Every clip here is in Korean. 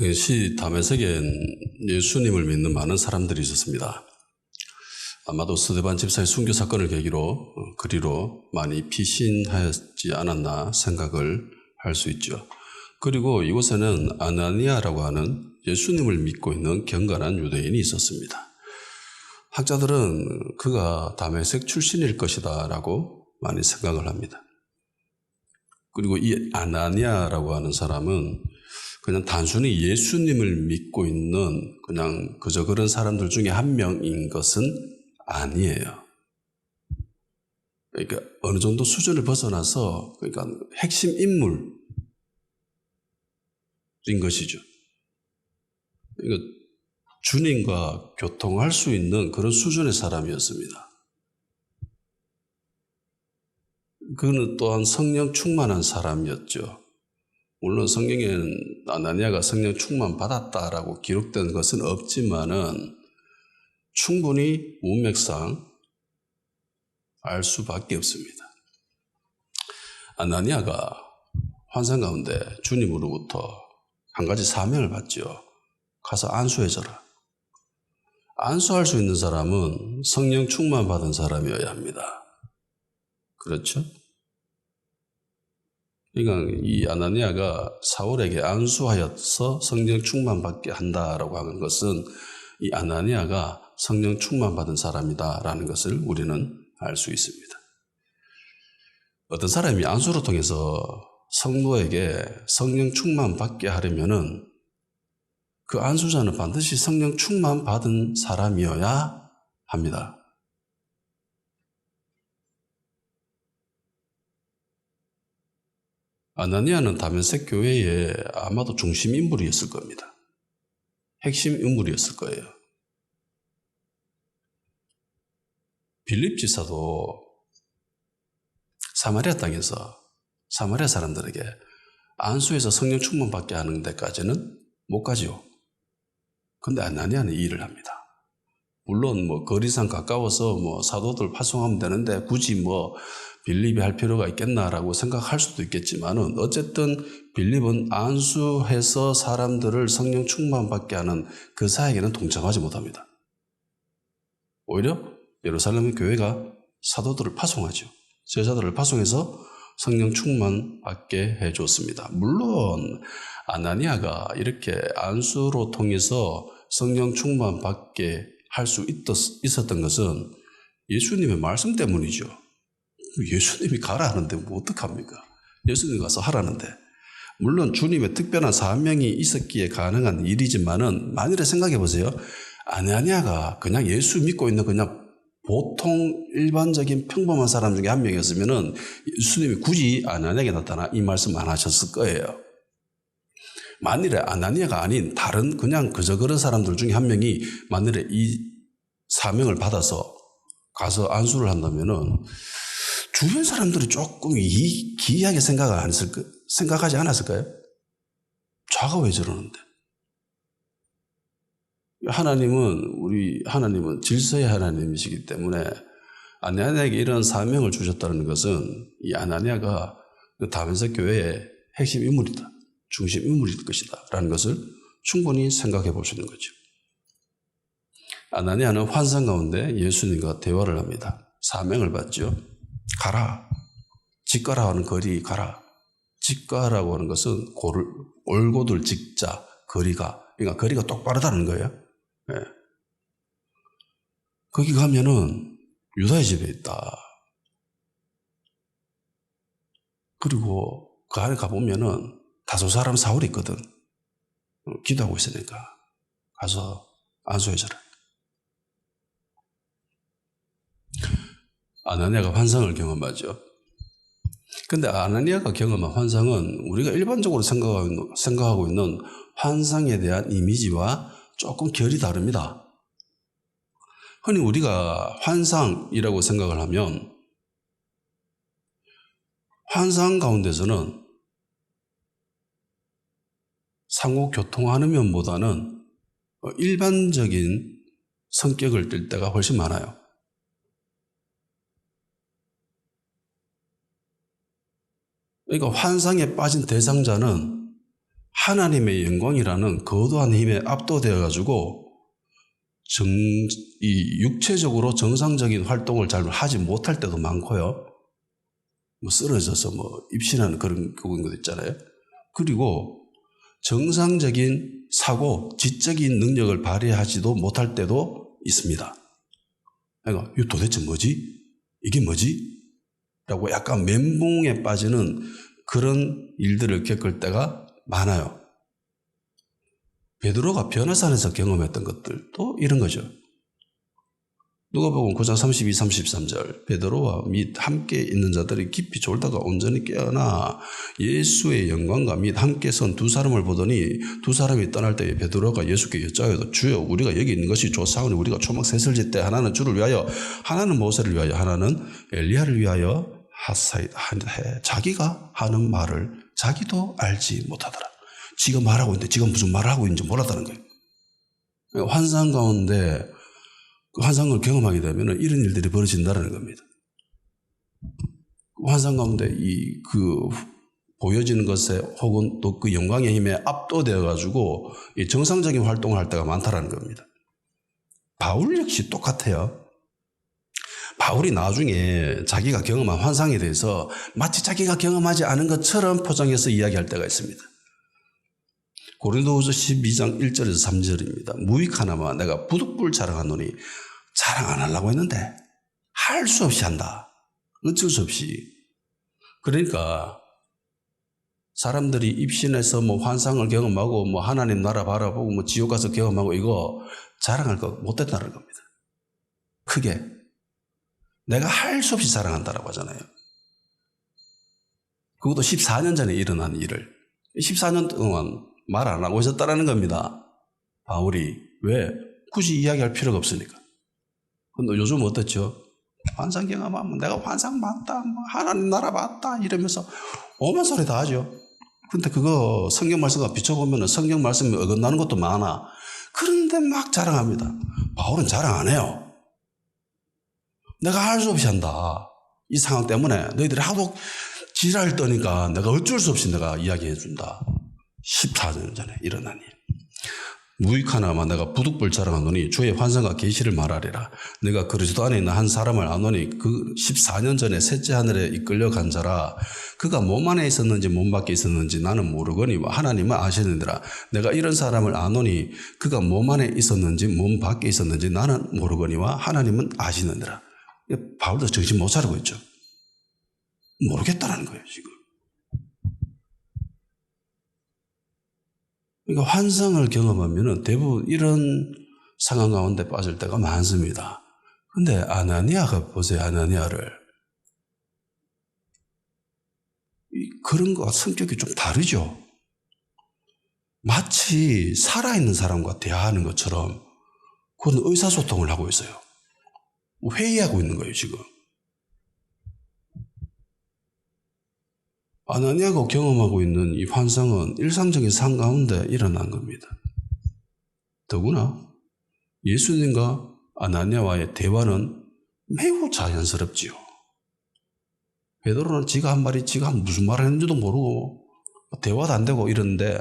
당시 다메섹엔 예수님을 믿는 많은 사람들이 있었습니다. 아마도 스데반 집사의 순교 사건을 계기로 그리로 많이 피신하였지 않았나 생각을 할 수 있죠. 그리고 이곳에는 아나니아라고 하는 예수님을 믿고 있는 경건한 유대인이 있었습니다. 학자들은 그가 다메섹 출신일 것이다 라고 많이 생각을 합니다. 그리고 이 아나니아라고 하는 사람은 그냥 단순히 예수님을 믿고 있는 그냥 그저 그런 사람들 중에 한 명인 것은 아니에요. 그러니까 어느 정도 수준을 벗어나서 그러니까 핵심 인물인 것이죠. 그러니까 주님과 교통할 수 있는 그런 수준의 사람이었습니다. 그는 또한 성령 충만한 사람이었죠. 물론 성경에는 아나니아가 성령 충만 받았다라고 기록된 것은 없지만은 충분히 문맥상 알 수밖에 없습니다. 아나니아가 환상 가운데 주님으로부터 한 가지 사명을 받죠. 가서 안수해줘라. 안수할 수 있는 사람은 성령 충만 받은 사람이어야 합니다. 그렇죠? 그러니까 이 아나니아가 사울에게 안수하여서 성령 충만 받게 한다라고 하는 것은 이 아나니아가 성령 충만 받은 사람이다라는 것을 우리는 알 수 있습니다. 어떤 사람이 안수를 통해서 성도에게 성령 충만 받게 하려면은 그 안수자는 반드시 성령 충만 받은 사람이어야 합니다. 아나니아는 다메섹 교회의 아마도 중심 인물이었을 겁니다. 핵심 인물이었을 거예요. 빌립 지사도 사마리아 땅에서 사마리아 사람들에게 안수해서 성령 충만 받게 하는 데까지는 못 가지요. 근데 아나니아는 이 일을 합니다. 물론 거리상 가까워서 사도들 파송하면 되는데 굳이 빌립이 할 필요가 있겠나라고 생각할 수도 있겠지만은 어쨌든 빌립은 안수해서 사람들을 성령 충만 받게 하는 그 사역에는 동참하지 못합니다. 오히려 예루살렘 교회가 사도들을 파송하죠. 제자들을 파송해서 성령 충만 받게 해줬습니다. 물론 아나니아가 이렇게 안수로 통해서 성령 충만 받게 할 수 있었던 것은 예수님의 말씀 때문이죠. 예수님이 가라 하는데 어떡합니까? 예수님이 가서 하라는데. 물론 주님의 특별한 사명이 있었기에 가능한 일이지만은 만일에 생각해 보세요. 아나니아가 그냥 예수 믿고 있는 그냥 보통 일반적인 평범한 사람 중에 한 명이었으면은 예수님이 굳이 아나니아에게 나타나 이 말씀 안 하셨을 거예요. 만일에 아나니아가 아닌 다른 그냥 그저 그런 사람들 중에 한 명이 만일에 이 사명을 받아서 가서 안수를 한다면은 주변 사람들이 조금 기이하게 생각하지 않았을까요? 자가 왜 저러는데? 하나님은 질서의 하나님이시기 때문에 아나니아에게 이런 사명을 주셨다는 것은 이 아나니아가 다메섹 교회의 핵심 인물이다. 중심 인물일 것이다. 라는 것을 충분히 생각해 볼 수 있는 거죠. 아나니아는 환상 가운데 예수님과 대화를 합니다. 사명을 받죠. 가라. 직가라 하는 거리 가라. 직가라고 하는 것은 올고들 직자, 거리가. 그러니까 거리가 똑바르다는 거예요. 네. 거기 가면은 유다의 집에 있다. 그리고 그 안에 가보면은 다소 사람 사울이 있거든. 기도하고 있으니까 가서 안수해줘라. 아나니아가 환상을 경험하죠. 근데 아나니아가 경험한 환상은 우리가 일반적으로 생각하고 있는 환상에 대한 이미지와 조금 결이 다릅니다. 흔히 우리가 환상이라고 생각을 하면 환상 가운데서는 상호 교통하는 면보다는 일반적인 성격을 띨 때가 훨씬 많아요. 그러니까 환상에 빠진 대상자는 하나님의 영광이라는 거대한 힘에 압도되어 가지고 이 육체적으로 정상적인 활동을 잘 하지 못할 때도 많고요. 뭐 쓰러져서 뭐 입신하는 그런 것 있잖아요. 그리고 정상적인 사고, 지적인 능력을 발휘하지도 못할 때도 있습니다. 그러니까 이거 도대체 뭐지? 이게 뭐지? 라고 약간 멘붕에 빠지는 그런 일들을 겪을 때가 많아요. 베드로가 변화산에서 경험했던 것들도 이런 거죠. 누가복음 9장 32, 33절 베드로와 및 함께 있는 자들이 깊이 졸다가 온전히 깨어나 예수의 영광과 및 함께 선 두 사람을 보더니 두 사람이 떠날 때에 베드로가 예수께 여짜오되 주여 우리가 여기 있는 것이 좋사오니 우리가 초막 셋을 짓되 하나는 주를 위하여 하나는 모세를 위하여 하나는 엘리야를 위하여 하사이다. 자기가 하는 말을 자기도 알지 못하더라. 지가 말하고 있는데 지가 무슨 말을 하고 있는지 몰랐다는 거예요. 환상 가운데 그 환상을 경험하게 되면 이런 일들이 벌어진다는 겁니다. 환상 가운데 보여지는 것에 혹은 또 그 영광의 힘에 압도되어 가지고 정상적인 활동을 할 때가 많다는 겁니다. 바울 역시 똑같아요. 바울이 나중에 자기가 경험한 환상에 대해서 마치 자기가 경험하지 않은 것처럼 포장해서 이야기할 때가 있습니다. 고린도후서 12장 1절에서 3절입니다. 무익하나마 내가 부득불 자랑하노니 자랑 안 하려고 했는데 할 수 없이 한다. 어쩔 수 없이. 그러니까 사람들이 입신해서 뭐 환상을 경험하고 뭐 하나님 나라 바라보고 뭐 지옥 가서 경험하고 이거 자랑할 거 못했다는 겁니다. 크게. 내가 할 수 없이 자랑한다라고 하잖아요. 그것도 14년 전에 일어난 일을 14년 동안 말 안 하고 있었다는 겁니다. 바울이. 왜? 굳이 이야기할 필요가 없으니까. 근데 요즘 어떻죠? 환상 경험하면 내가 환상 봤다, 하나님 나라 봤다 이러면서 오만 소리 다 하죠. 근데 그거 성경 말씀과 비춰보면 성경 말씀이 어긋나는 것도 많아. 그런데 막 자랑합니다. 바울은 자랑 안 해요. 내가 할 수 없이 한다. 이 상황 때문에 너희들이 하도 지랄 떠니까 내가 어쩔 수 없이 내가 이야기해 준다. 14년 전에 일어난 일. 무익하나마 내가 부득불 자랑하노니 주의 환상과 계시를 말하리라. 내가 그리스도 안에 있는 한 사람을 아노니 그 14년 전에 셋째 하늘에 이끌려 간 자라. 그가 몸 안에 있었는지 몸 밖에 있었는지 나는 모르거니 하나님은 아시느니라. 내가 이런 사람을 아노니 그가 몸 안에 있었는지 몸 밖에 있었는지 나는 모르거니와 하나님은 아시느니라. 바울도 정신 못 차리고 있죠. 모르겠다라는 거예요 지금. 그러니까 환상을 경험하면 대부분 이런 상황 가운데 빠질 때가 많습니다. 근데 아나니아가 보세요. 아나니아를. 그런 거와 성격이 좀 다르죠. 마치 살아있는 사람과 대화하는 것처럼 그건 의사소통을 하고 있어요. 회의하고 있는 거예요 지금. 아나니아가 경험하고 있는 이 환상은 일상적인 삶 가운데 일어난 겁니다. 더구나 예수님과 아나니아와의 대화는 매우 자연스럽지요. 베드로는 지가 한 말이 지가 무슨 말을 했는지도 모르고 대화도 안 되고 이러는데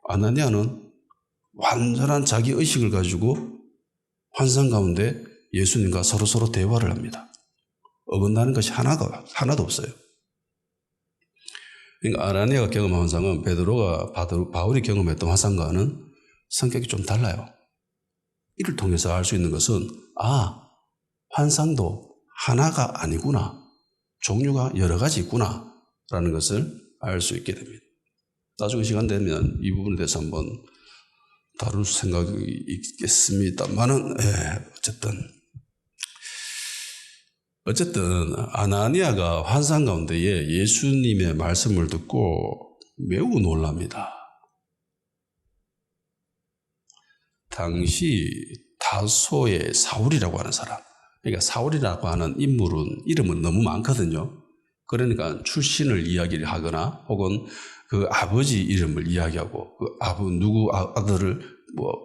아나니아는 완전한 자기 의식을 가지고 환상 가운데 예수님과 서로 대화를 합니다. 어긋나는 것이 하나도 없어요. 그러니까 아나니아가 경험한 환상은 바울이 경험했던 환상과는 성격이 좀 달라요. 이를 통해서 알 수 있는 것은 환상도 하나가 아니구나. 종류가 여러 가지 있구나 라는 것을 알 수 있게 됩니다. 나중에 시간 되면 이 부분에 대해서 한번 다룰 생각이 있겠습니다만은 어쨌든 아나니아가 환상 가운데에 예수님의 말씀을 듣고 매우 놀랍니다. 당시 다소의 사울이라고 하는 사람, 그러니까 사울이라고 하는 이름은 너무 많거든요. 그러니까 출신을 이야기를 하거나 혹은 그 아버지 이름을 이야기하고 그 누구 아들을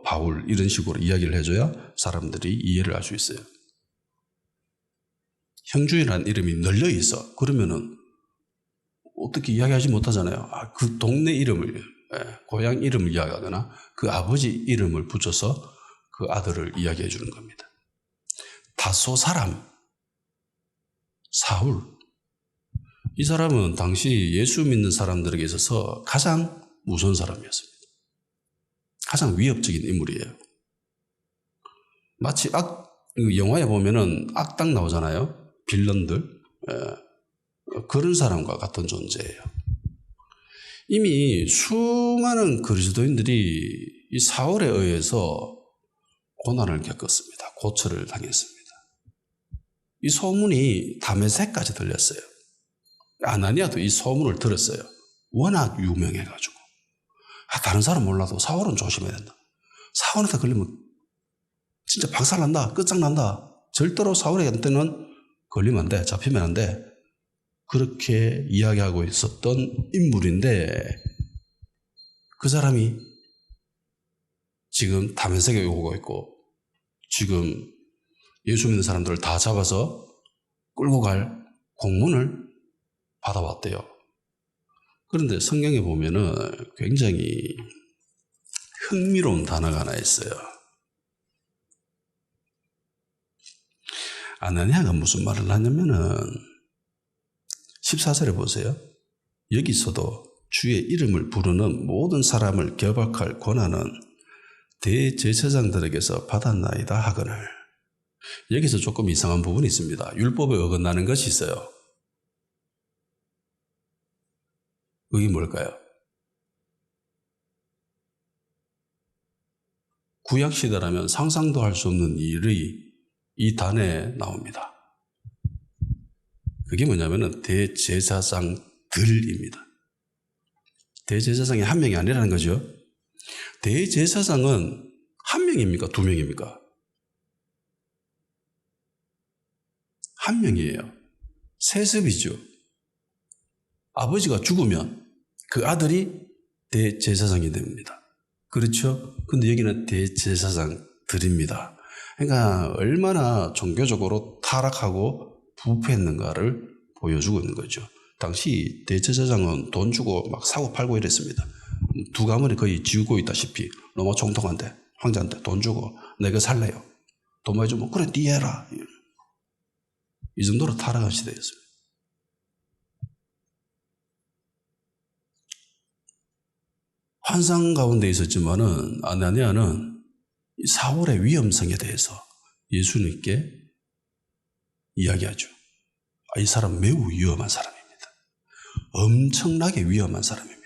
바울 이런 식으로 이야기를 해줘야 사람들이 이해를 할 수 있어요. 형준이라는 이름이 널려 있어. 그러면은 어떻게 이야기하지 못하잖아요. 그 동네 이름을, 고향 이름을 이야기하거나 그 아버지 이름을 붙여서 그 아들을 이야기해 주는 겁니다. 다소 사람, 사울. 이 사람은 당시 예수 믿는 사람들에게 있어서 가장 무서운 사람이었습니다. 가장 위협적인 인물이에요. 마치 영화에 보면은 악당 나오잖아요. 빌런들. 그런 사람과 같은 존재예요. 이미 수많은 그리스도인들이 이 사울에 의해서 고난을 겪었습니다. 고초를 당했습니다. 이 소문이 다메섹까지 들렸어요. 아나니아도 이 소문을 들었어요. 워낙 유명해가지고. 다른 사람 몰라도 사울은 조심해야 된다. 사울한테 걸리면 진짜 박살난다. 끝장난다. 절대로 사울한테는 걸리면 안 돼. 잡히면 안 돼. 그렇게 이야기하고 있었던 인물인데 그 사람이 지금 다메섹에 오고 있고 지금 예수 믿는 사람들을 다 잡아서 끌고 갈 공문을 받아왔대요. 그런데 성경에 보면은 굉장히 흥미로운 단어가 하나 있어요. 아나니아가 무슨 말을 하냐면은 14절에 보세요. 여기서도 주의 이름을 부르는 모든 사람을 결박할 권한은 대제사장들에게서 받았나이다 하거늘. 여기서 조금 이상한 부분이 있습니다. 율법에 어긋나는 것이 있어요. 그게 뭘까요? 구약시대라면 상상도 할 수 없는 일이 이 단에 나옵니다. 그게 뭐냐면은 대제사장들입니다. 대제사장이 한 명이 아니라는 거죠. 대제사장은 한 명입니까? 두 명입니까? 한 명이에요. 세습이죠. 아버지가 죽으면 그 아들이 대제사장이 됩니다. 그렇죠? 근데 여기는 대제사장들입니다. 그러니까 얼마나 종교적으로 타락하고 부패했는가를 보여주고 있는 거죠. 당시 대제사장은 돈 주고 막 사고 팔고 이랬습니다. 두 가문이 거의 지우고 있다시피 너무 총통한데 황제한테 돈 주고 내가 살래요. 돈 많이 주면 그래 니 해라. 이 정도로 타락한 시대였습니다. 환상 가운데 있었지만은 아나니아는 사울의 위험성에 대해서 예수님께 이야기하죠. 이 사람 매우 위험한 사람입니다. 엄청나게 위험한 사람입니다.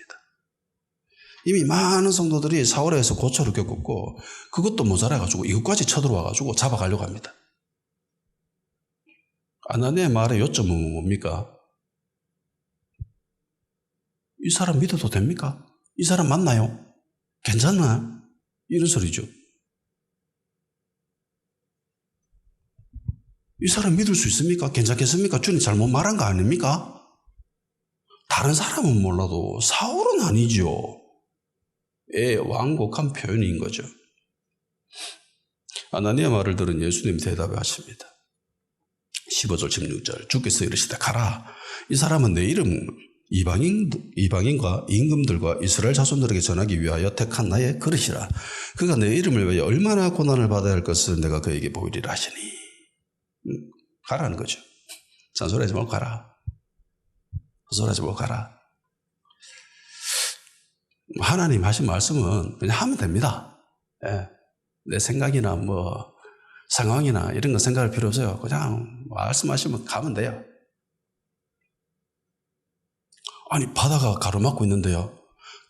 이미 많은 성도들이 사울에 의해서 고초를 겪었고 그것도 모자라가지고 이것까지 쳐들어와가지고 잡아가려고 합니다. 아나니아의 말의 요점은 뭡니까? 이 사람 믿어도 됩니까? 이 사람 맞나요? 괜찮나? 이런 소리죠. 이 사람 믿을 수 있습니까? 괜찮겠습니까? 주님 잘못 말한 거 아닙니까? 다른 사람은 몰라도 사울은 아니죠. 완곡한 표현인 거죠. 아나니아 말을 들은 예수님이 대답하십니다. 15절 16절 주께서 이르시되 가라. 이 사람은 내 이름을 이방인과 임금들과 이스라엘 자손들에게 전하기 위하여 택한 나의 그릇이라. 그가 내 이름을 위하여 얼마나 고난을 받아야 할 것을 내가 그에게 보이리라 하시니. 가라는 거죠. 잔소리하지 말고 가라. 헛소리하지 말고 가라. 하나님 하신 말씀은 그냥 하면 됩니다. 내 생각이나 뭐 상황이나 이런 거 생각할 필요 없어요. 그냥 말씀하시면 가면 돼요. 아니 바다가 가로막고 있는데요.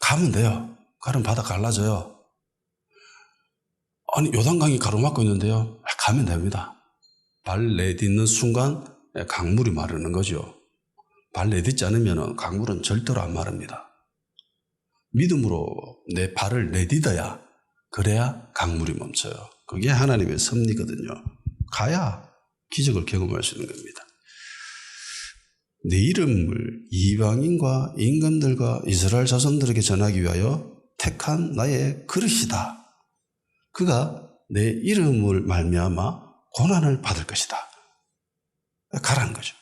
가면 돼요. 가면 바다 갈라져요. 아니 요단강이 가로막고 있는데요. 가면 됩니다. 발 내딛는 순간 강물이 마르는 거죠. 발 내딛지 않으면 강물은 절대로 안 마릅니다. 믿음으로 내 발을 내딛어야 그래야 강물이 멈춰요. 그게 하나님의 섭리거든요. 가야 기적을 경험할 수 있는 겁니다. 내 이름을 이방인과 임금들과 이스라엘 자손들에게 전하기 위하여 택한 나의 그릇이다. 그가 내 이름을 말미암아 고난을 받을 것이다. 가라는 거죠.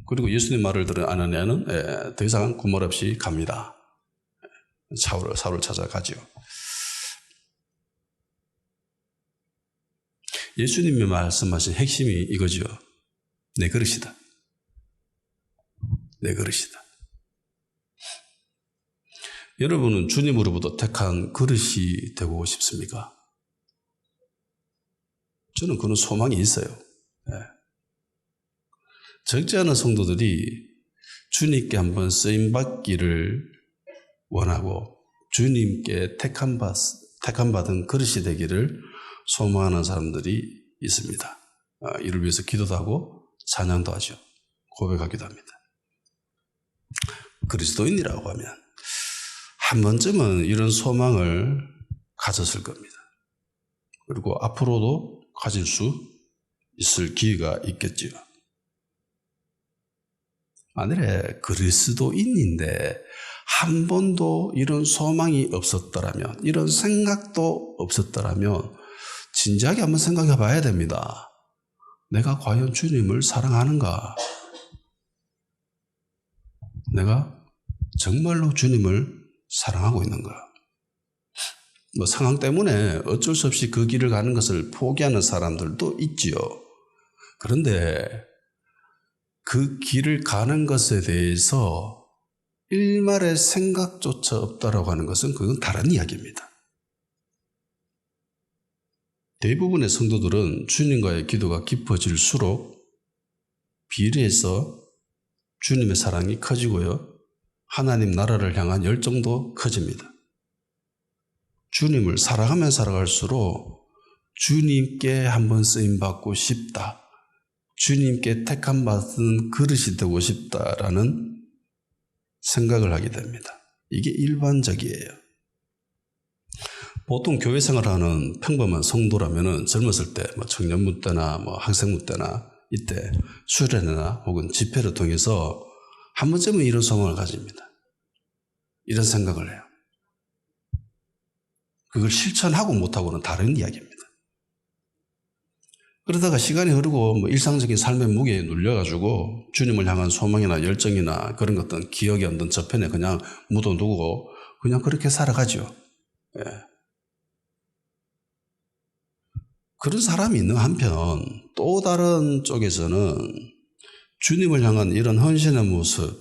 그리고 예수님 말을 들은 아나니아는 더 이상 군말 없이 갑니다. 사울을 찾아가죠. 예수님이 말씀하신 핵심이 이거죠. 내 그릇이다. 내 그릇이다. 여러분은 주님으로부터 택한 그릇이 되고 싶습니까? 저는 그런 소망이 있어요. 적지 않은 성도들이 주님께 한번 쓰임받기를 원하고 주님께 택함받은 그릇이 되기를 소망하는 사람들이 있습니다. 이를 위해서 기도도 하고 찬양도 하죠. 고백하기도 합니다. 그리스도인이라고 하면 한 번쯤은 이런 소망을 가졌을 겁니다. 그리고 앞으로도 가질 수 있을 기회가 있겠지요. 만일에 그리스도인인데 한 번도 이런 소망이 없었더라면, 이런 생각도 없었더라면 진지하게 한번 생각해 봐야 됩니다. 내가 과연 주님을 사랑하는가? 내가 정말로 주님을 사랑하고 있는가? 상황 때문에 어쩔 수 없이 그 길을 가는 것을 포기하는 사람들도 있지요. 그런데 그 길을 가는 것에 대해서 일말의 생각조차 없다라고 하는 것은 그건 다른 이야기입니다. 대부분의 성도들은 주님과의 기도가 깊어질수록 비례해서 주님의 사랑이 커지고요. 하나님 나라를 향한 열정도 커집니다. 주님을 사랑하면 살아갈수록 주님께 한번 쓰임받고 싶다. 주님께 택함받은 그릇이 되고 싶다라는 생각을 하게 됩니다. 이게 일반적이에요. 보통 교회 생활하는 평범한 성도라면은 젊었을 때, 청년부 때나 학생부 때나 이때 수련회나 혹은 집회를 통해서 한 번쯤은 이런 소망을 가집니다. 이런 생각을 해요. 그걸 실천하고 못하고는 다른 이야기입니다. 그러다가 시간이 흐르고 일상적인 삶의 무게에 눌려가지고 주님을 향한 소망이나 열정이나 그런 것들은 기억의 어떤 저편에 그냥 묻어두고 그냥 그렇게 살아가죠. 예. 그런 사람이 있는 한편 또 다른 쪽에서는 주님을 향한 이런 헌신의 모습,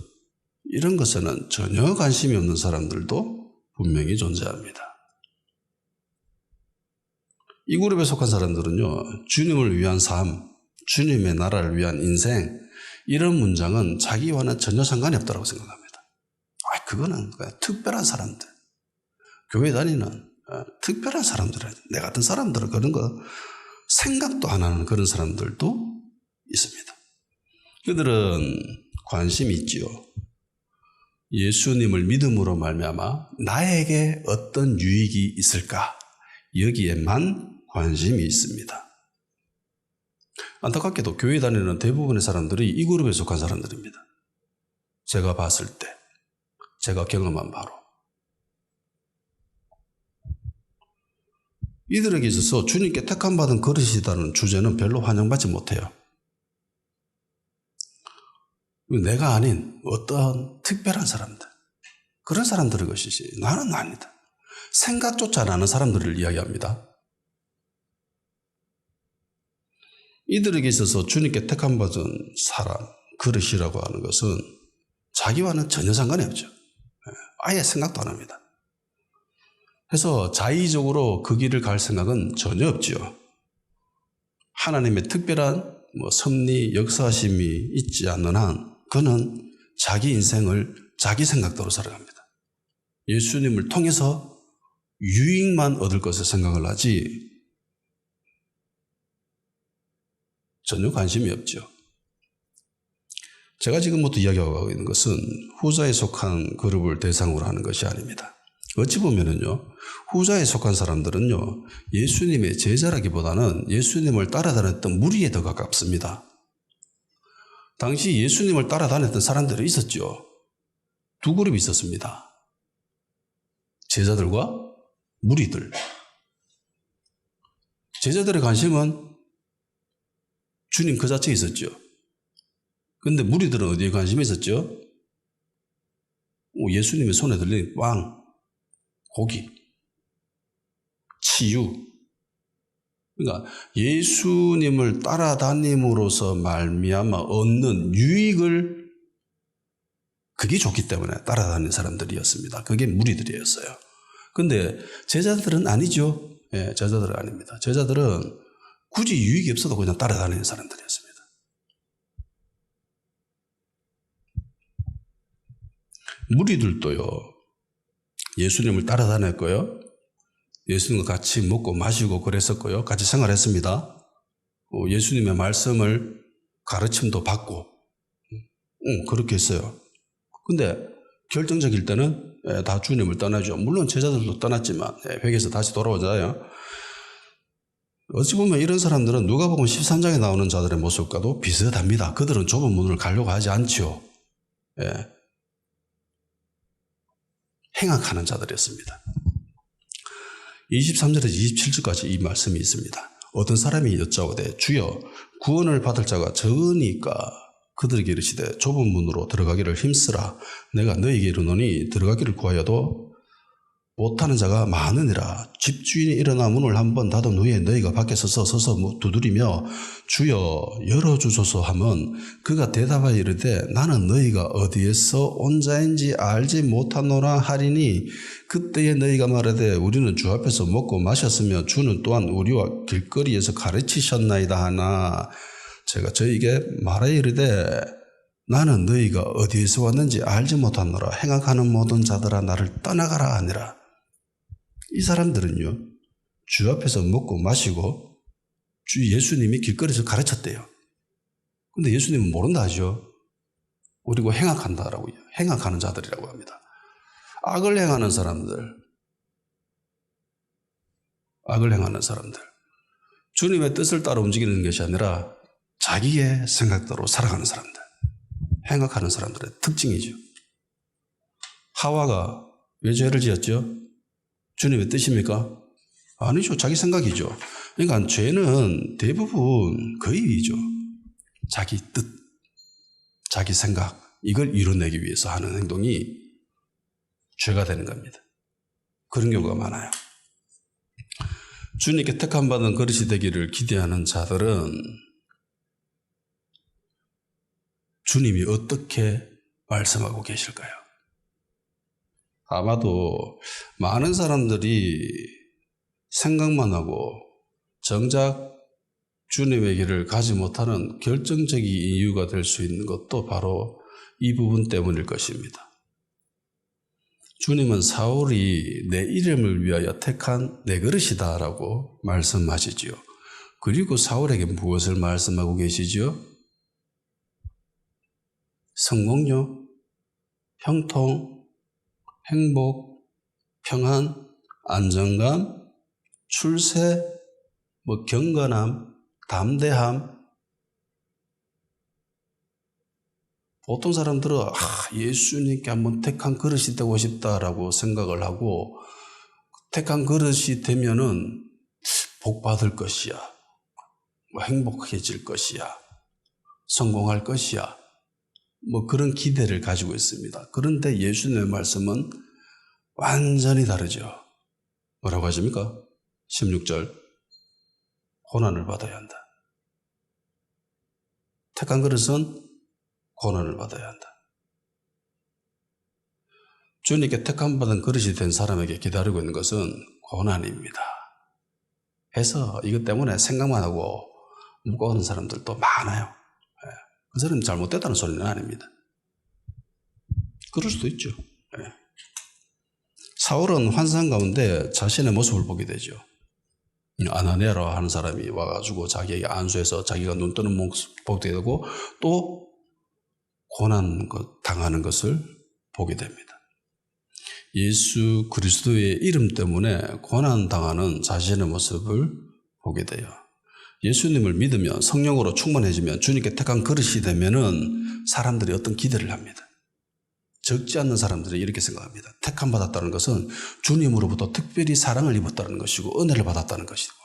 이런 것에는 전혀 관심이 없는 사람들도 분명히 존재합니다. 이 그룹에 속한 사람들은요, 주님을 위한 삶, 주님의 나라를 위한 인생, 이런 문장은 자기와는 전혀 상관이 없다고 생각합니다. 그거는 특별한 사람들, 교회 다니는 특별한 사람들, 내 같은 사람들은 그런 거 생각도 안 하는 그런 사람들도 있습니다. 그들은 관심이 있지요. 예수님을 믿음으로 말미암아 나에게 어떤 유익이 있을까? 여기에만 관심이 있습니다. 안타깝게도 교회 다니는 대부분의 사람들이 이 그룹에 속한 사람들입니다. 제가 봤을 때, 제가 경험한 바로. 이들에게 있어서 주님께 택함받은 그릇이라는 주제는 별로 환영받지 못해요. 내가 아닌 어떤 특별한 사람들, 그런 사람들의 것이지 나는 아니다. 생각조차 안 하는 사람들을 이야기합니다. 이들에게 있어서 주님께 택함받은 사람, 그릇이라고 하는 것은 자기와는 전혀 상관이 없죠. 아예 생각도 안 합니다. 그래서 자의적으로 그 길을 갈 생각은 전혀 없지요. 하나님의 특별한 섭리, 역사심이 있지 않는 한 그는 자기 인생을 자기 생각대로 살아갑니다. 예수님을 통해서 유익만 얻을 것을 생각을 하지 전혀 관심이 없죠. 제가 지금부터 이야기하고 있는 것은 후자에 속한 그룹을 대상으로 하는 것이 아닙니다. 어찌 보면은요, 후자에 속한 사람들은요, 예수님의 제자라기보다는 예수님을 따라다녔던 무리에 더 가깝습니다. 당시 예수님을 따라다녔던 사람들이 있었죠. 두 그룹이 있었습니다. 제자들과 무리들. 제자들의 관심은 주님 그 자체에 있었죠. 근데 무리들은 어디에 관심이 있었죠? 예수님의 손에 들린 빵, 고기, 치유. 그러니까 예수님을 따라다님으로써 말미암아 얻는 유익을, 그게 좋기 때문에 따라다니는 사람들이었습니다. 그게 무리들이었어요. 근데 제자들은 아니죠. 예, 제자들은 아닙니다. 제자들은 굳이 유익이 없어도 그냥 따라다니는 사람들이었습니다. 무리들도요, 예수님을 따라다녔고요, 예수님과 같이 먹고 마시고 그랬었고요, 같이 생활했습니다. 예수님의 말씀을 가르침도 받고, 그렇게 했어요. 근데 결정적일 때는 다 주님을 떠나죠. 물론 제자들도 떠났지만 회개해서 다시 돌아오잖아요. 어찌 보면 이런 사람들은 누가복음 13장에 나오는 자들의 모습과도 비슷합니다. 그들은 좁은 문을 가려고 하지 않죠. 예. 행악하는 자들이었습니다. 23절에서 27절까지 이 말씀이 있습니다. 어떤 사람이 여짜오되 주여 구원을 받을 자가 적으니까 그들에게 이르시되 좁은 문으로 들어가기를 힘쓰라. 내가 너희에게 이르노니 들어가기를 구하여도 못하는 자가 많으니라. 집주인이 일어나 문을 한번 닫은 후에 너희가 밖에서 서서 두드리며 주여 열어주소서 하면 그가 대답하여 이르되 나는 너희가 어디에서 온 자인지 알지 못하노라 하리니 그때에 너희가 말하되 우리는 주 앞에서 먹고 마셨으며 주는 또한 우리와 길거리에서 가르치셨나이다 하나 제가 저희에게 말하여 이르되 나는 너희가 어디에서 왔는지 알지 못하노라. 행악하는 모든 자들아 나를 떠나가라 하니라. 이 사람들은요, 주 앞에서 먹고 마시고 주 예수님이 길거리에서 가르쳤대요. 근데 예수님은 모른다 하죠. 그리고 행악한다라고, 행악하는 자들이라고 합니다. 악을 행하는 사람들, 악을 행하는 사람들. 주님의 뜻을 따라 움직이는 것이 아니라 자기의 생각대로 살아가는 사람들, 행악하는 사람들의 특징이죠. 하와가 왜 죄를 지었죠? 주님의 뜻입니까? 아니죠. 자기 생각이죠. 그러니까 죄는 대부분 거의죠. 자기 뜻, 자기 생각, 이걸 이뤄내기 위해서 하는 행동이 죄가 되는 겁니다. 그런 경우가 많아요. 주님께 택함받은 그릇이 되기를 기대하는 자들은 주님이 어떻게 말씀하고 계실까요? 아마도 많은 사람들이 생각만 하고 정작 주님의 길을 가지 못하는 결정적인 이유가 될 수 있는 것도 바로 이 부분 때문일 것입니다. 주님은 사울이 내 이름을 위하여 택한 내 그릇이다 라고 말씀하시지요. 그리고 사울에게 무엇을 말씀하고 계시지요? 성공요, 형통, 행복, 평안, 안정감, 출세, 경건함, 담대함. 보통 사람들은 예수님께 한번 택한 그릇이 되고 싶다라고 생각을 하고 택한 그릇이 되면은 복 받을 것이야, 행복해질 것이야, 성공할 것이야, 그런 기대를 가지고 있습니다. 그런데 예수님의 말씀은 완전히 다르죠. 뭐라고 하십니까? 16절, 고난을 받아야 한다. 택한 그릇은 고난을 받아야 한다. 주님께 택함받은 그릇이 된 사람에게 기다리고 있는 것은 고난입니다. 해서 이것 때문에 생각만 하고 묵고하는 사람들도 많아요. 그 사람이 잘못됐다는 소리는 아닙니다. 그럴 수도 있죠. 사울은 환상 가운데 자신의 모습을 보게 되죠. 아나니아라고 하는 사람이 와가지고 자기에게 안수해서 자기가 눈 뜨는 모습 보게 되고 또 고난 당하는 것을 보게 됩니다. 예수 그리스도의 이름 때문에 고난 당하는 자신의 모습을 보게 돼요. 예수님을 믿으면 성령으로 충만해지면 주님께 택한 그릇이 되면은 사람들이 어떤 기대를 합니다. 적지 않는 사람들이 이렇게 생각합니다. 택함 받았다는 것은 주님으로부터 특별히 사랑을 입었다는 것이고 은혜를 받았다는 것이고,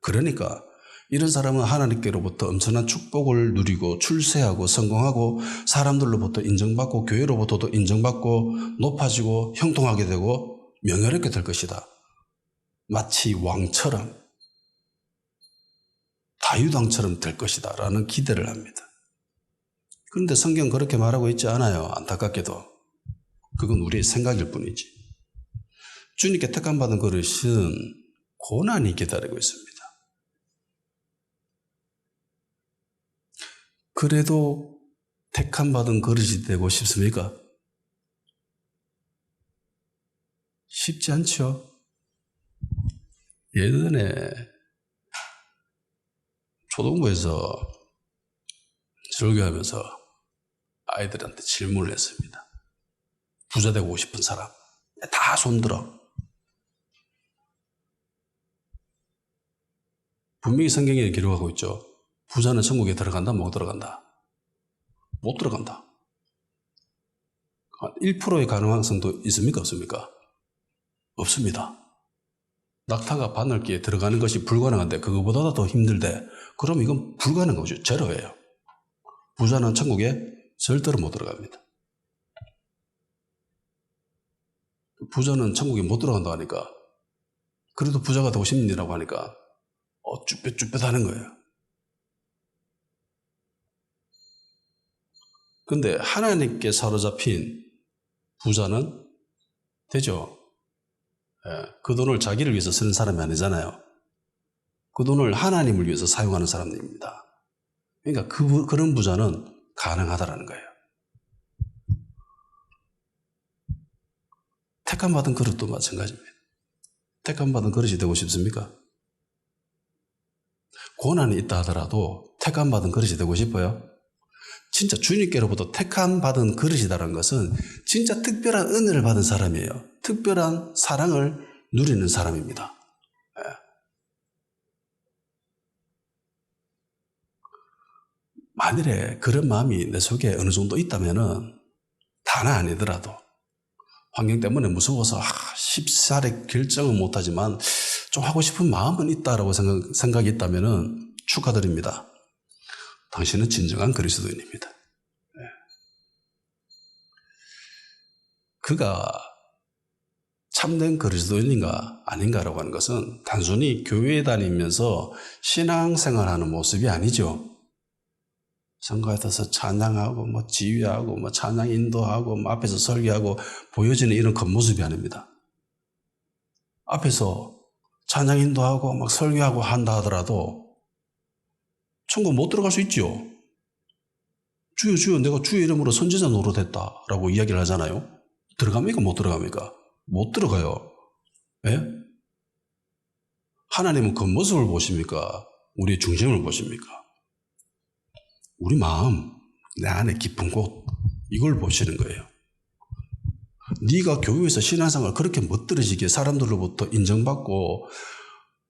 그러니까 이런 사람은 하나님께로부터 엄청난 축복을 누리고 출세하고 성공하고 사람들로부터 인정받고 교회로부터도 인정받고 높아지고 형통하게 되고 명예롭게 될 것이다. 마치 왕처럼 다윗왕처럼 될 것이다 라는 기대를 합니다. 그런데 성경 그렇게 말하고 있지 않아요. 안타깝게도. 그건 우리의 생각일 뿐이지. 주님께 택함받은 그릇은 고난이 기다리고 있습니다. 그래도 택함받은 그릇이 되고 싶습니까? 쉽지 않죠. 예전에 초등부에서 설교하면서 아이들한테 질문을 했습니다. 부자 되고 싶은 사람 다 손들어. 분명히 성경에 기록하고 있죠. 부자는 천국에 들어간다, 못 들어간다? 못 들어간다. 1%의 가능성도 있습니까? 없습니까? 없습니다. 낙타가 바늘기에 들어가는 것이 불가능한데 그거보다 더 힘들대. 그럼 이건 불가능한 거죠. 제로예요. 부자는 천국에 절대로 못 들어갑니다. 부자는 천국에 못 들어간다고 하니까 그래도 부자가 되고 싶니라고 하니까 쭈뼛쭈뼛 하는 거예요. 근데 하나님께 사로잡힌 부자는 되죠. 그 돈을 자기를 위해서 쓰는 사람이 아니잖아요. 그 돈을 하나님을 위해서 사용하는 사람입니다. 그러니까 그런 부자는 가능하다라는 거예요. 택함받은 그릇도 마찬가지입니다. 택함받은 그릇이 되고 싶습니까? 고난이 있다 하더라도 택함받은 그릇이 되고 싶어요? 진짜 주님께로부터 택함받은 그릇이라는 것은 진짜 특별한 은혜를 받은 사람이에요. 특별한 사랑을 누리는 사람입니다. 만일에 그런 마음이 내 속에 어느 정도 있다면은 다는 아니더라도 환경 때문에 무서워서 쉽사리 결정은 못하지만 좀 하고 싶은 마음은 있다라고 생각이 있다면은 축하드립니다. 당신은 진정한 그리스도인입니다. 그가 참된 그리스도인인가 아닌가라고 하는 것은 단순히 교회에 다니면서 신앙생활하는 모습이 아니죠. 선거에 가서 찬양하고 지휘하고 찬양 인도하고 앞에서 설교하고 보여지는 이런 겉모습이 아닙니다. 앞에서 찬양 인도하고 설교하고 한다 하더라도 천국 못 들어갈 수 있죠. 주여 주여 내가 주의 이름으로 선지자 노릇했다라고 이야기를 하잖아요. 들어갑니까? 못 들어갑니까? 못 들어가요. 예? 하나님은 겉모습을 보십니까? 우리의 중심을 보십니까? 우리 마음, 내 안에 깊은 곳, 이걸 보시는 거예요. 네가 교회에서 신앙생활 그렇게 멋들어지게 사람들로부터 인정받고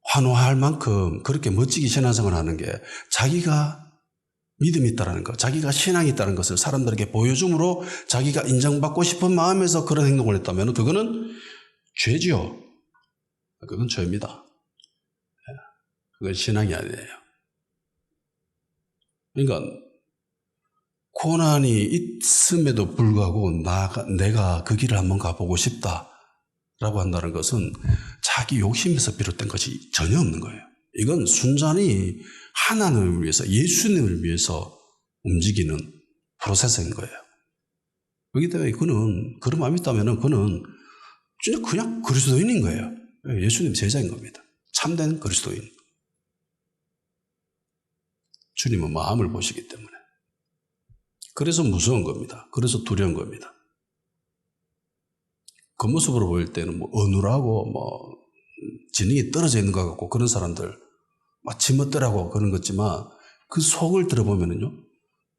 환호할 만큼 그렇게 멋지게 신앙생활 하는 게 자기가 믿음이 있다는 것, 자기가 신앙이 있다는 것을 사람들에게 보여줌으로 자기가 인정받고 싶은 마음에서 그런 행동을 했다면 그거는 죄죠. 그건 죄입니다. 그건 신앙이 아니에요. 그러니까 고난이 있음에도 불구하고 내가 그 길을 한번 가보고 싶다라고 한다는 것은 자기 욕심에서 비롯된 것이 전혀 없는 거예요. 이건 순전히 하나님을 위해서, 예수님을 위해서 움직이는 프로세스인 거예요. 그렇기 때문에 그는 그런 마음이 있다면 그는 진짜 그냥 그리스도인인 거예요. 예수님 제자인 겁니다. 참된 그리스도인. 주님은 마음을 보시기 때문에. 그래서 무서운 겁니다. 그래서 두려운 겁니다. 겉모습으로 보일 때는 어눌하고 지능이 떨어져 있는 것 같고 그런 사람들 지멋대라고 그런 거지만 그 속을 들어보면은요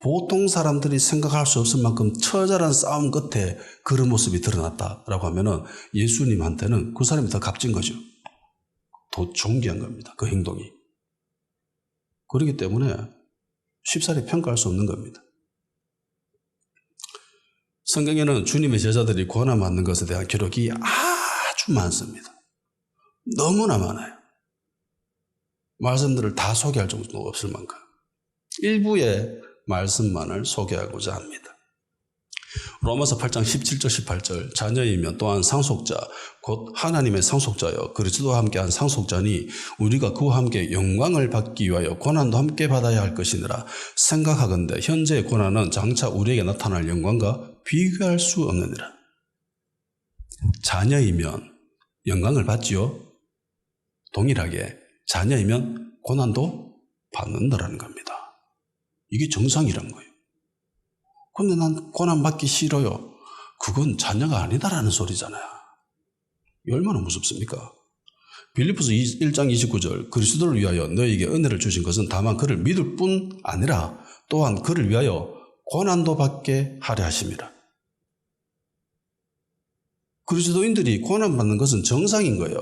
보통 사람들이 생각할 수 없을 만큼 처절한 싸움 끝에 그런 모습이 드러났다라고 하면은 예수님한테는 그 사람이 더 값진 거죠. 더 존귀한 겁니다. 그 행동이. 그렇기 때문에 쉽사리 평가할 수 없는 겁니다. 성경에는 주님의 제자들이 고난 받는 것에 대한 기록이 아주 많습니다. 너무나 많아요. 말씀들을 다 소개할 정도가 없을 만큼 일부의 말씀만을 소개하고자 합니다. 로마서 8장 17절 18절 자녀이면 또한 상속자 곧 하나님의 상속자여 그리스도와 함께한 상속자니 우리가 그와 함께 영광을 받기 위하여 고난도 함께 받아야 할 것이니라. 생각하건대 현재의 고난은 장차 우리에게 나타날 영광과 비교할 수 없느니라. 자녀이면 영광을 받지요. 동일하게 자녀이면 고난도 받는다라는 겁니다. 이게 정상이란 거예요. 근데 난 고난 받기 싫어요. 그건 자녀가 아니다라는 소리잖아요. 얼마나 무섭습니까? 빌립보서 1장 29절 그리스도를 위하여 너에게 은혜를 주신 것은 다만 그를 믿을 뿐 아니라 또한 그를 위하여 고난도 받게 하려 하심이라. 그리스도인들이 고난받는 것은 정상인 거예요.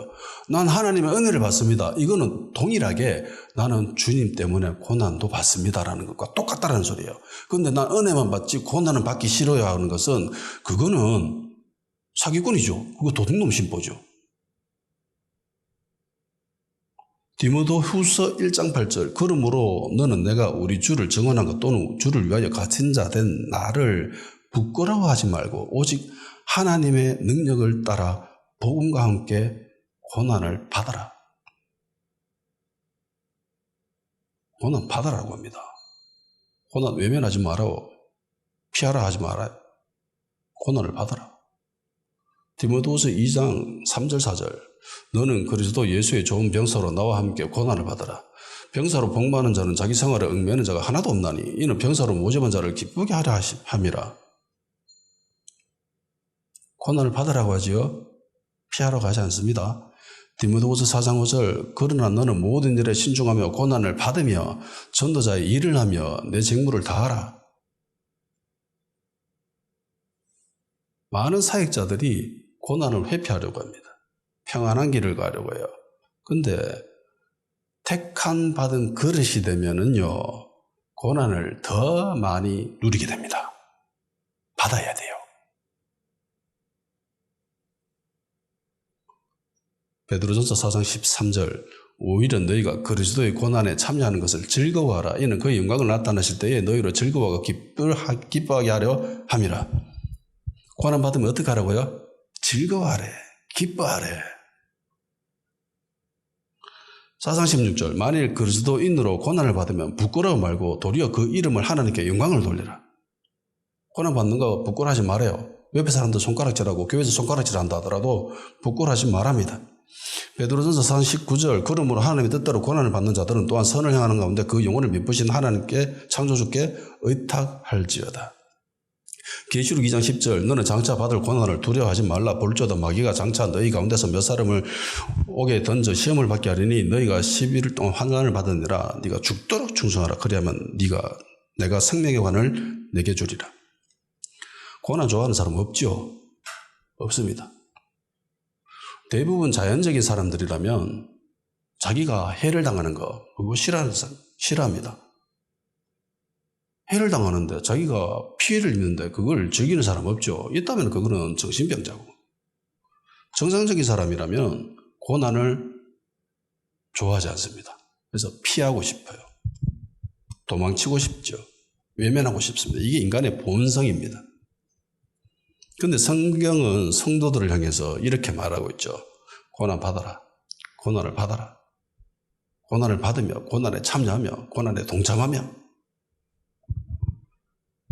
난 하나님의 은혜를 받습니다. 이거는 동일하게 나는 주님 때문에 고난도 받습니다라는 것과 똑같다는 소리예요. 그런데 난 은혜만 받지 고난은 받기 싫어야 하는 것은 그거는 사기꾼이죠. 그거 도둑놈 신보죠. 디모데 후서 1장 8절 그러므로 너는 내가 우리 주를 증언한 것 또는 주를 위하여 갇힌 자 된 나를 부끄러워하지 말고 오직 하나님의 능력을 따라 복음과 함께 고난을 받아라. 고난 받아라고 합니다. 고난 외면하지 말아요. 피하라 하지 말아요. 고난을 받아라. 디모데후서 2장 3절 4절 너는 그리스도 예수의 좋은 병사로 나와 함께 고난을 받아라. 병사로 복받는 자는 자기 생활에 얽매는 자가 하나도 없나니 이는 병사로 모집한 자를 기쁘게 하려 함이라. 고난을 받으라고 하지요. 피하러 가지 않습니다. 디모데후서 4장 5절 그러나 너는 모든 일에 신중하며 고난을 받으며 전도자의 일을 하며 내 직무를 다하라. 많은 사역자들이 고난을 회피하려고 합니다. 평안한 길을 가려고 해요. 근데 택한 받은 그릇이 되면은요 고난을 더 많이 누리게 됩니다. 받아야 돼요. 베드로전서 4장 13절 오히려 너희가 그리스도의 고난에 참여하는 것을 즐거워하라. 이는 그의 영광을 나타내실 때에 너희로 즐거워하고 기뻐하게 하려 함이라. 고난 받으면 어떻게 하라고요? 즐거워하래. 기뻐하래. 4장 16절 만일 그리스도인으로 고난을 받으면 부끄러워 말고 도리어 그 이름을 하나님께 영광을 돌리라. 고난 받는 거 부끄러워하지 말아요. 옆에 사람들 손가락질하고 교회에서 손가락질한다 하더라도 부끄러워하지 말합니다. 베드로전서 4장 19절 그러므로 하나님의 뜻대로 고난을 받는 자들은 또한 선을 행하는 가운데 그 영혼을 미쁘신 하나님께 창조주께 의탁할지어다. 계시록 2장 10절 너는 장차 받을 고난을 두려워하지 말라. 볼지어다 마귀가 장차 너희 가운데서 몇 사람을 옥에 던져 시험을 받게 하리니 너희가 11일 동안 환난을 받으니라. 네가 죽도록 충성하라. 그리하면 내가 생명의 관을 내게 주리라. 고난 좋아하는 사람 없죠? 없습니다. 대부분 자연적인 사람들이라면 자기가 해를 당하는 거 그거 싫어합니다. 해를 당하는데 자기가 피해를 입는데 그걸 즐기는 사람 없죠. 있다면 그거는 정신병자고. 정상적인 사람이라면 고난을 좋아하지 않습니다. 그래서 피하고 싶어요. 도망치고 싶죠. 외면하고 싶습니다. 이게 인간의 본성입니다. 그런데 성경은 성도들을 향해서 이렇게 말하고 있죠. 고난 받아라. 고난을 받아라. 고난을 받으며 고난에 참여하며 고난에 동참하며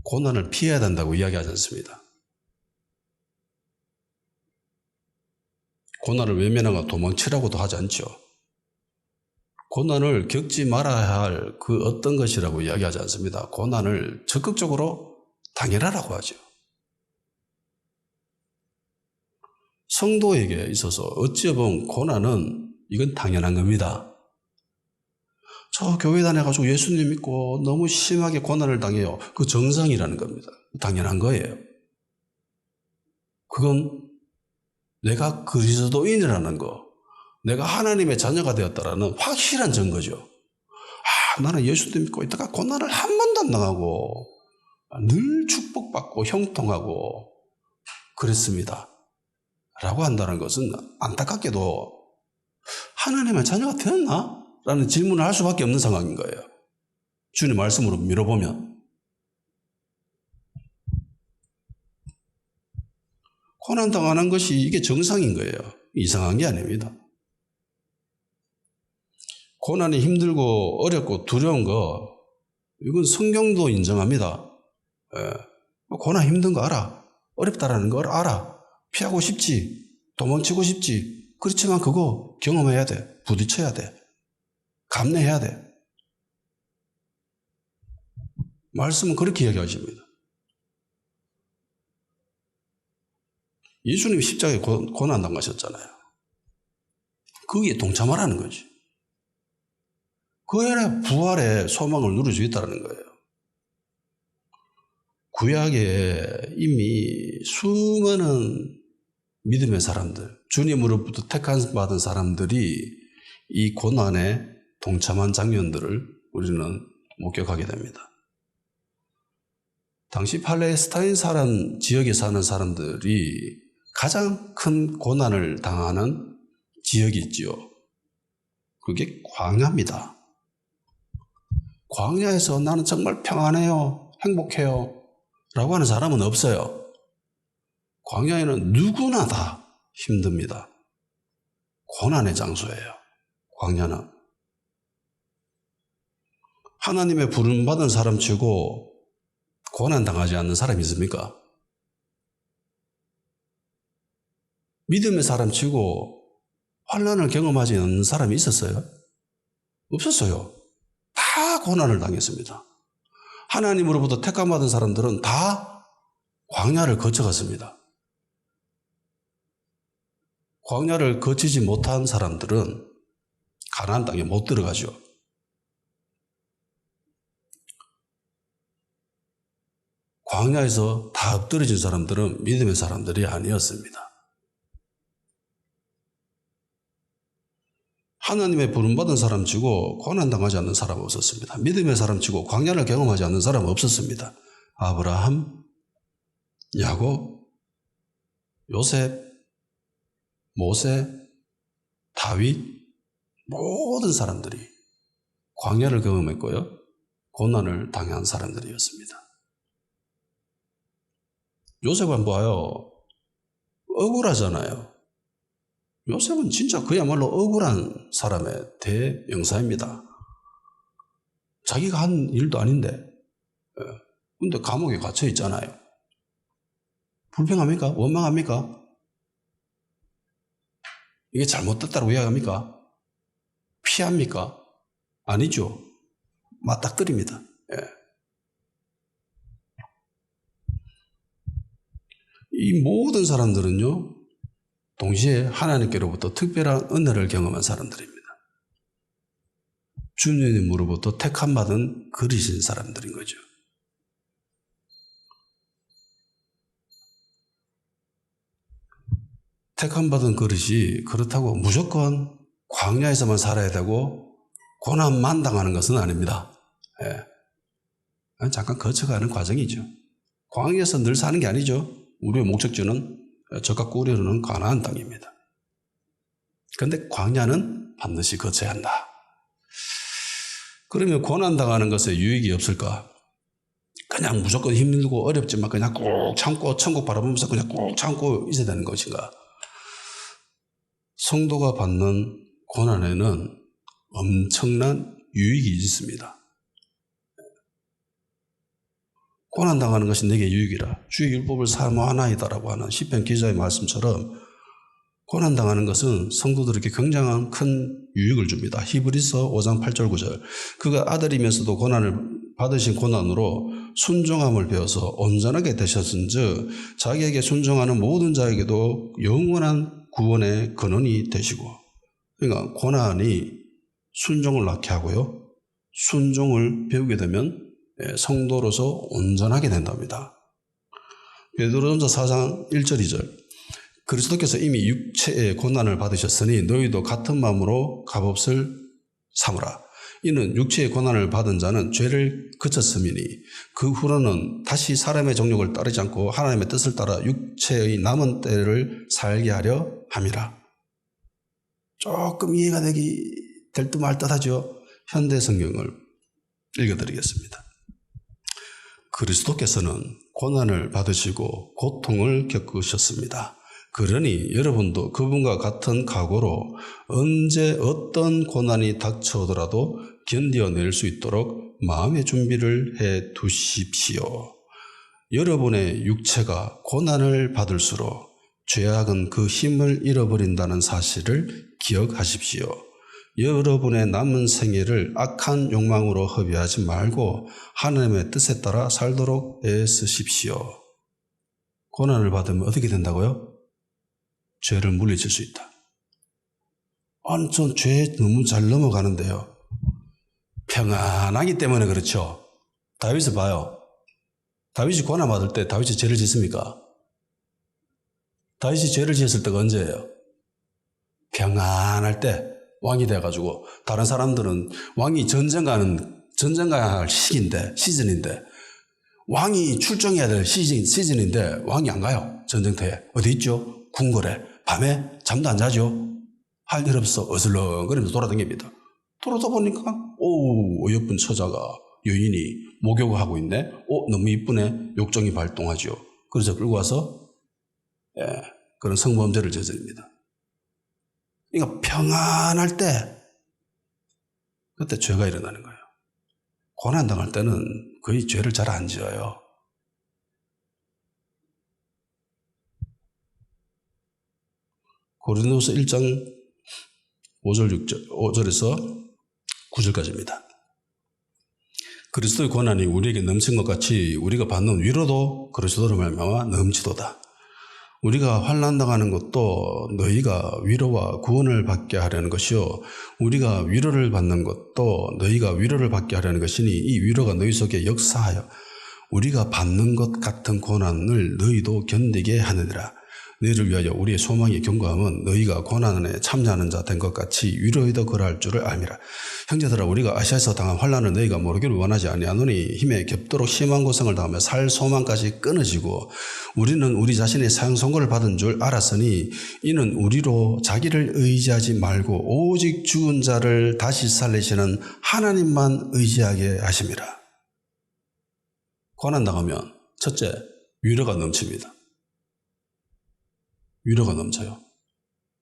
고난을 피해야 된다고 이야기하지 않습니다. 고난을 외면하고 도망치라고도 하지 않죠. 고난을 겪지 말아야 할 그 어떤 것이라고 이야기하지 않습니다. 고난을 적극적으로 당연하라고 하죠. 성도에게 있어서 어찌 보면 고난은 이건 당연한 겁니다. 저 교회 다녀가지고 예수님 믿고 너무 심하게 고난을 당해요. 그 정상이라는 겁니다. 당연한 거예요. 그건 내가 그리스도인이라는 거, 내가 하나님의 자녀가 되었다라는 확실한 증거죠. 나는 예수님 믿고 있다가 고난을 한 번도 안 당하고 늘 축복받고 형통하고 그랬습니다. 라고 한다는 것은 안타깝게도 하나님의 자녀가 되었나? 라는 질문을 할 수밖에 없는 상황인 거예요. 주님 말씀으로 밀어보면. 고난당하는 것이 이게 정상인 거예요. 이상한 게 아닙니다. 고난이 힘들고 어렵고 두려운 거, 이건 성경도 인정합니다. 예. 고난 힘든 거 알아. 어렵다라는 걸 알아. 피하고 싶지. 도망치고 싶지. 그렇지만 그거 경험해야 돼. 부딪혀야 돼. 감내해야 돼. 말씀은 그렇게 이야기하십니다. 예수님이 십자가에 고난 당하셨잖아요. 거기에 동참하라는 거지. 그 안에 부활의 소망을 누릴 수 있다는 거예요. 구약에 이미 수많은 믿음의 사람들, 주님으로부터 택함받은 사람들이 이 고난에 동참한 장면들을 우리는 목격하게 됩니다. 당시 팔레스타인 지역에 사는 사람들이 가장 큰 고난을 당하는 지역이 있지요. 그게 광야입니다. 광야에서 나는 정말 평안해요, 행복해요 라고 하는 사람은 없어요. 광야에는 누구나 다 힘듭니다. 고난의 장소예요. 광야는. 하나님의 부름받은 사람 치고 고난당하지 않는 사람이 있습니까? 믿음의 사람 치고 환난을 경험하지 않는 사람이 있었어요? 없었어요. 다 고난을 당했습니다. 하나님으로부터 택함받은 사람들은 다 광야를 거쳐갔습니다. 광야를 거치지 못한 사람들은 가나안 땅에 못 들어가죠. 광야에서 다 엎드려진 사람들은 믿음의 사람들이 아니었습니다. 하나님의 부름받은 사람 치고 고난당하지 않는 사람은 없었습니다. 믿음의 사람 치고 광야를 경험하지 않는 사람은 없었습니다. 아브라함, 야곱, 요셉, 모세, 다윗, 모든 사람들이 광야를 경험했고요. 고난을 당한 사람들이었습니다. 요셉은 봐요. 억울하잖아요. 요셉은 진짜 그야말로 억울한 사람의 대명사입니다. 자기가 한 일도 아닌데, 근데 감옥에 갇혀 있잖아요. 불평합니까? 원망합니까? 이게 잘못됐다고 이야기합니까? 피합니까? 아니죠. 맞닥뜨립니다. 이 모든 사람들은요, 동시에 하나님께로부터 특별한 은혜를 경험한 사람들입니다. 주님으로부터 택함받은 그리신 사람들인 거죠. 택함받은 그릇이 그렇다고 무조건 광야에서만 살아야 되고 고난만 당하는 것은 아닙니다. 잠깐 거쳐가는 과정이죠. 광야에서 늘 사는 게 아니죠. 우리의 목적지는 적과 꿀이르는 가나안 땅입니다. 그런데 광야는 반드시 거쳐야 한다. 그러면 고난당하는 것에 유익이 없을까? 그냥 무조건 힘들고 어렵지만 그냥 꼭 참고 천국 바라보면서 그냥 꼭 참고 있어야 되는 것인가? 성도가 받는 고난에는 엄청난 유익이 있습니다. 고난당하는 것이 내게 유익이라 주의 율법을 사모하나이다라고 하는 시편 기자의 말씀처럼 고난당하는 것은 성도들에게 굉장한 큰 유익을 줍니다. 히브리서 5장 8절 9절 그가 아들이면서도 고난을 받으신 고난으로 순종함을 배워서 온전하게 되셨은즉 자기에게 순종하는 모든 자에게도 영원한 구원의 근원이 되시고, 그러니까 고난이 순종을 낳게 하고요, 순종을 배우게 되면 성도로서 온전하게 된답니다. 베드로전서 4장 1절 2절 그리스도께서 이미 육체의 고난을 받으셨으니 너희도 같은 마음으로 값없을 삼으라. 이는 육체의 고난을 받은 자는 죄를 그쳤음이니 그 후로는 다시 사람의 정욕을 따르지 않고 하나님의 뜻을 따라 육체의 남은 때를 살게 하려 함이라. 조금 이해가 되기 될 듯 말 듯하죠. 현대 성경을 읽어드리겠습니다. 그리스도께서는 고난을 받으시고 고통을 겪으셨습니다. 그러니 여러분도 그분과 같은 각오로 언제 어떤 고난이 닥쳐오더라도 견뎌낼 수 있도록 마음의 준비를 해 두십시오. 여러분의 육체가 고난을 받을수록 죄악은 그 힘을 잃어버린다는 사실을 기억하십시오. 여러분의 남은 생애를 악한 욕망으로 허비하지 말고 하나님의 뜻에 따라 살도록 애쓰십시오. 고난을 받으면 어떻게 된다고요? 죄를 물리칠 수 있다. 아니, 전 죄 너무 잘 넘어가는데요. 평안하기 때문에 그렇죠. 다윗을 봐요. 다윗이 고난 받을 때 다윗이 죄를 짓습니까? 다윗이 죄를 지었을 때가 언제예요? 평안할 때 왕이 돼가지고 다른 사람들은 왕이 전쟁가야 할 시즌인데 왕이 출정해야 될 시즌인데 왕이 안 가요. 전쟁터에. 어디 있죠? 궁궐에. 밤에 잠도 안 자죠. 할 일 없어. 어슬렁거리면서 돌아다닙니다. 돌아다 보니까 어여쁜 처자가 여인이 목욕을 하고 있네. 너무 이쁘네. 욕정이 발동하죠. 그래서 끌고 와서 그런 성범죄를 저지릅니다. 그러니까 평안할 때 그때 죄가 일어나는 거예요. 고난당할 때는 거의 죄를 잘 안 지어요. 고린도서 1장 5절에서 9절까지입니다. 그리스도의 고난이 우리에게 넘친 것 같이 우리가 받는 위로도 그리스도로 말미암아 넘치도다. 우리가 환난당하는 것도 너희가 위로와 구원을 받게 하려는 것이요 우리가 위로를 받는 것도 너희가 위로를 받게 하려는 것이니 이 위로가 너희 속에 역사하여 우리가 받는 것 같은 고난을 너희도 견디게 하느니라. 너희를 위하여 우리의 소망이 견고함은 너희가 고난에 참여하는 자 된 것 같이 위로에도 그러할 줄을 알미라. 형제들아, 우리가 아시아에서 당한 환난을 너희가 모르기를 원하지 아니하노니 힘에 겹도록 심한 고생을 당하며 살 소망까지 끊어지고 우리는 우리 자신의 사형 선고를 받은 줄 알았으니 이는 우리로 자기를 의지하지 말고 오직 죽은 자를 다시 살리시는 하나님만 의지하게 하심이라. 고난 당하면 첫째, 위로가 넘칩니다. 위로가 넘쳐요.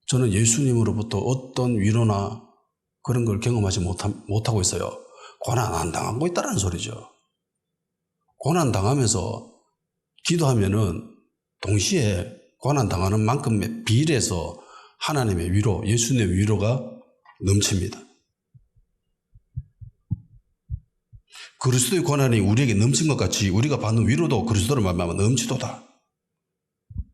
저는 예수님으로부터 어떤 위로나 그런 걸 경험하지 못하고 있어요. 고난 안 당하고 있다는 소리죠. 고난 당하면서 기도하면은 동시에 고난 당하는 만큼의 비례해서 하나님의 위로, 예수님의 위로가 넘칩니다. 그리스도의 고난이 우리에게 넘친 것 같이 우리가 받는 위로도 그리스도를 말미암아 넘치도다.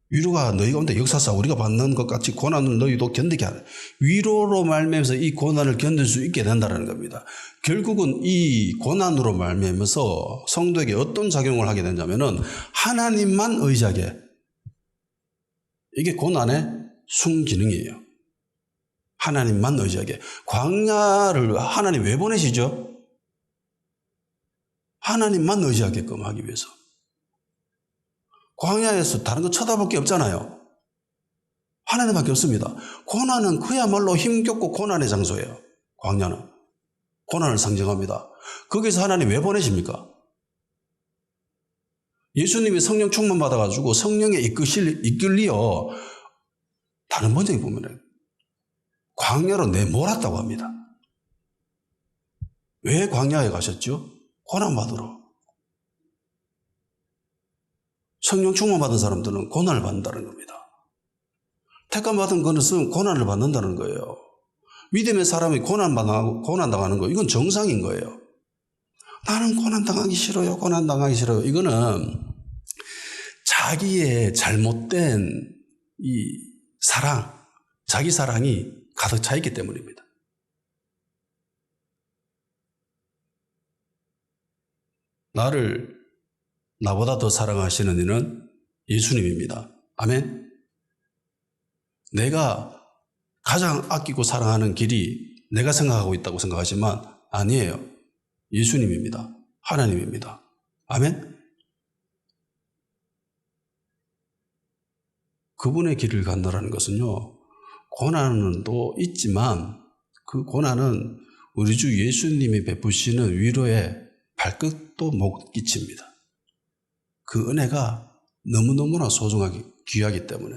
위로가 너희 가운데 역사사 우리가 받는 것 같이 고난을 너희도 견디게 하는 위로로 말미암아서 이 고난을 견딜 수 있게 된다는 겁니다. 결국은 이 고난으로 말미암아서 성도에게 어떤 작용을 하게 되냐면은 하나님만 의지하게, 이게 고난의 순기능이에요. 하나님만 의지하게. 광야를 하나님 왜 보내시죠? 하나님만 의지하게끔 하기 위해서. 광야에서 다른 거 쳐다볼 게 없잖아요. 하나님밖에 없습니다. 고난은 그야말로 힘겹고 고난의 장소예요. 광야는. 고난을 상징합니다. 거기서 하나님 왜 보내십니까? 예수님이 성령 충만 받아가지고 성령에 이끌리어 다른 번역에 보면 광야로 내몰았다고 합니다. 왜 광야에 가셨죠? 고난 받으러. 성령 충만 받은 사람들은 고난을 받는다는 겁니다. 택감 받은 것은 고난을 받는다는 거예요. 믿음의 사람이 고난 당하는 거, 이건 정상인 거예요. 나는 고난 당하기 싫어요. 고난 당하기 싫어요. 이거는 자기의 잘못된 이 사랑, 자기 사랑이 가득 차 있기 때문입니다. 나를 나보다 더 사랑하시는 이는 예수님입니다. 아멘. 내가 가장 아끼고 사랑하는 길이 내가 생각하고 있다고 생각하지만 아니에요. 예수님입니다. 하나님입니다. 아멘. 그분의 길을 간다는 것은요, 고난도 있지만 그 그 고난은 우리 주 예수님이 베푸시는 위로에 발끝도 못 끼칩니다. 그 은혜가 너무너무나 소중하기, 귀하기 때문에.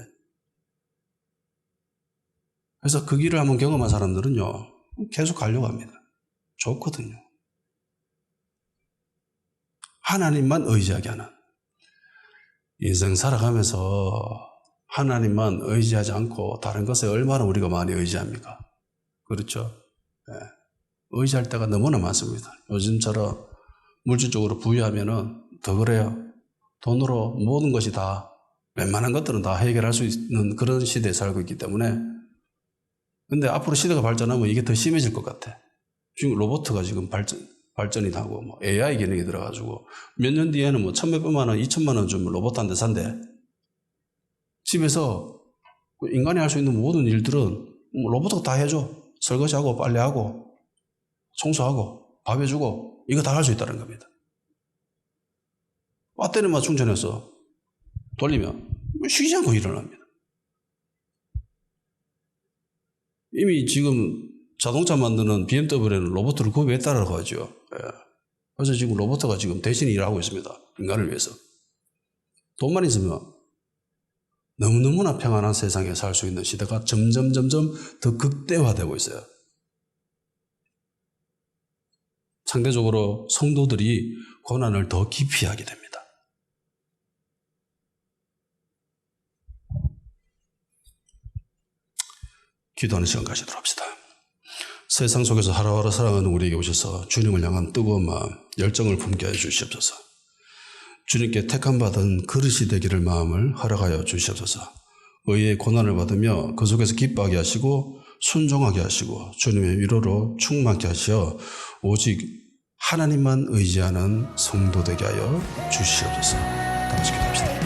그래서 그 길을 한번 경험한 사람들은요, 계속 가려고 합니다. 좋거든요. 하나님만 의지하게 하는. 인생 살아가면서 하나님만 의지하지 않고 다른 것에 얼마나 우리가 많이 의지합니까? 그렇죠? 네. 의지할 때가 너무나 많습니다. 요즘처럼 물질적으로 부유하면은 더 그래요. 돈으로 모든 것이 다, 웬만한 것들은 다 해결할 수 있는 그런 시대에 살고 있기 때문에. 근데 앞으로 시대가 발전하면 이게 더 심해질 것 같아. 지금 로봇가 지금 발전이 하고, 뭐 AI 기능이 들어가지고, 몇 년 뒤에는 뭐 1,000몇백만 원, 2,000만 원 주면 로봇한테 산대. 집에서 인간이 할 수 있는 모든 일들은 로봇가 다 해줘. 설거지하고, 빨래하고, 청소하고, 밥 해주고, 이거 다 할 수 있다는 겁니다. 배터리만 충전해서 돌리면 쉬지 않고 일어납니다. 이미 지금 자동차 만드는 BMW는 로봇을 구비했다라고 하죠. 그래서 지금 로봇가 지금 대신 일하고 있습니다. 인간을 위해서. 돈만 있으면 너무너무나 평안한 세상에 살 수 있는 시대가 점점 더 극대화되고 있어요. 상대적으로 성도들이 고난을 더 깊이 하게 됩니다. 기도하는 시간 가지도록 합시다. 세상 속에서 하루하루 살아가는 우리에게 오셔서 주님을 향한 뜨거운 마음, 열정을 품게 해 주시옵소서. 주님께 택함받은 그릇이 되기를 마음을 허락하여 주시옵소서. 의의 고난을 받으며 그 속에서 기뻐하게 하시고 순종하게 하시고 주님의 위로로 충만케 하시어 오직 하나님만 의지하는 성도 되게 하여 주시옵소서. 다 같이 기도합시다.